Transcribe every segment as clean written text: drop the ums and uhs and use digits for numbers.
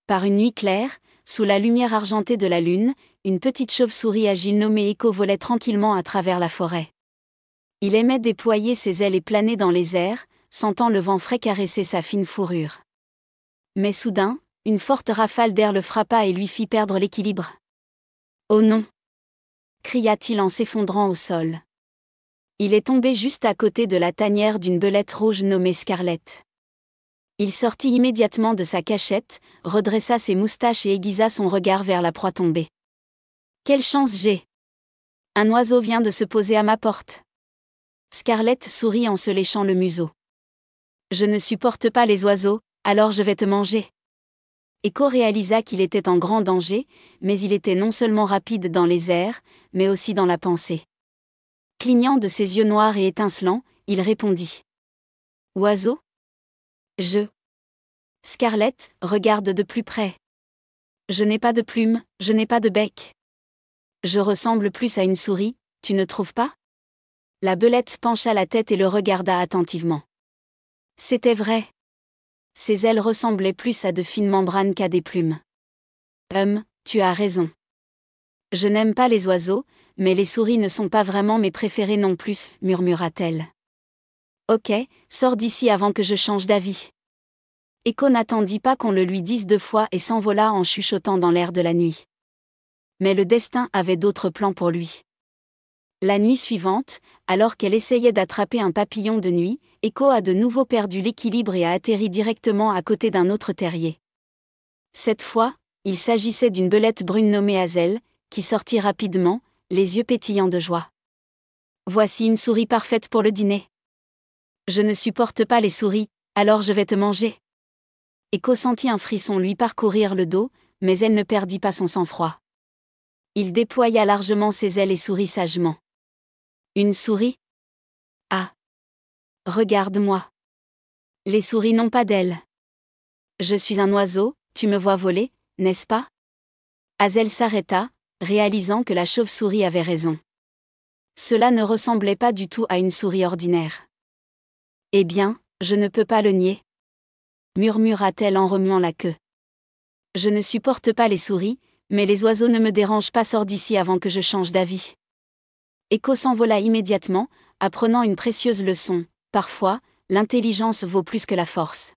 Par une nuit claire, sous la lumière argentée de la lune, une petite chauve-souris agile nommée Echo volait tranquillement à travers la forêt. Il aimait déployer ses ailes et planer dans les airs, sentant le vent frais caresser sa fine fourrure. Mais soudain, une forte rafale d'air le frappa et lui fit perdre l'équilibre. « Oh non !» cria-t-il en s'effondrant au sol. Il est tombé juste à côté de la tanière d'une belette rouge nommée Scarlett. Il sortit immédiatement de sa cachette, redressa ses moustaches et aiguisa son regard vers la proie tombée. « Quelle chance j'ai ! Un oiseau vient de se poser à ma porte. » Scarlett sourit en se léchant le museau. « Je ne supporte pas les oiseaux, alors je vais te manger. » Echo réalisa qu'il était en grand danger, mais il était non seulement rapide dans les airs, mais aussi dans la pensée. Clignant de ses yeux noirs et étincelants, il répondit. « Oiseau ? Je. » Scarlett, regarde de plus près. « Je n'ai pas de plumes, je n'ai pas de bec. Je ressemble plus à une souris, tu ne trouves pas ?» La belette pencha la tête et le regarda attentivement. C'était vrai. Ses ailes ressemblaient plus à de fines membranes qu'à des plumes. « Tu as raison. Je n'aime pas les oiseaux, mais les souris ne sont pas vraiment mes préférés non plus, murmura-t-elle. Ok, sors d'ici avant que je change d'avis. Echo n'attendit pas qu'on le lui dise 2 fois et s'envola en chuchotant dans l'air de la nuit. Mais le destin avait d'autres plans pour lui. La nuit suivante, alors qu'elle essayait d'attraper un papillon de nuit, Echo a de nouveau perdu l'équilibre et a atterri directement à côté d'un autre terrier. Cette fois, il s'agissait d'une belette brune nommée Hazel, qui sortit rapidement, les yeux pétillants de joie. « Voici une souris parfaite pour le dîner. Je ne supporte pas les souris, alors je vais te manger. » Echo sentit un frisson lui parcourir le dos, mais elle ne perdit pas son sang-froid. Il déploya largement ses ailes et sourit sagement. « Une souris ? Ah ! Regarde-moi. Les souris n'ont pas d'ailes. Je suis un oiseau, tu me vois voler, n'est-ce pas ?» Hazel s'arrêta, réalisant que la chauve-souris avait raison. Cela ne ressemblait pas du tout à une souris ordinaire. « Eh bien, je ne peux pas le nier. » murmura-t-elle en remuant la queue. « Je ne supporte pas les souris, mais les oiseaux ne me dérangent pas, sors d'ici avant que je change d'avis. » Echo s'envola immédiatement, apprenant une précieuse leçon. Parfois, l'intelligence vaut plus que la force.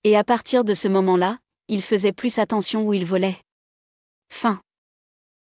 Et à partir de ce moment-là, il faisait plus attention où il volait. Fin.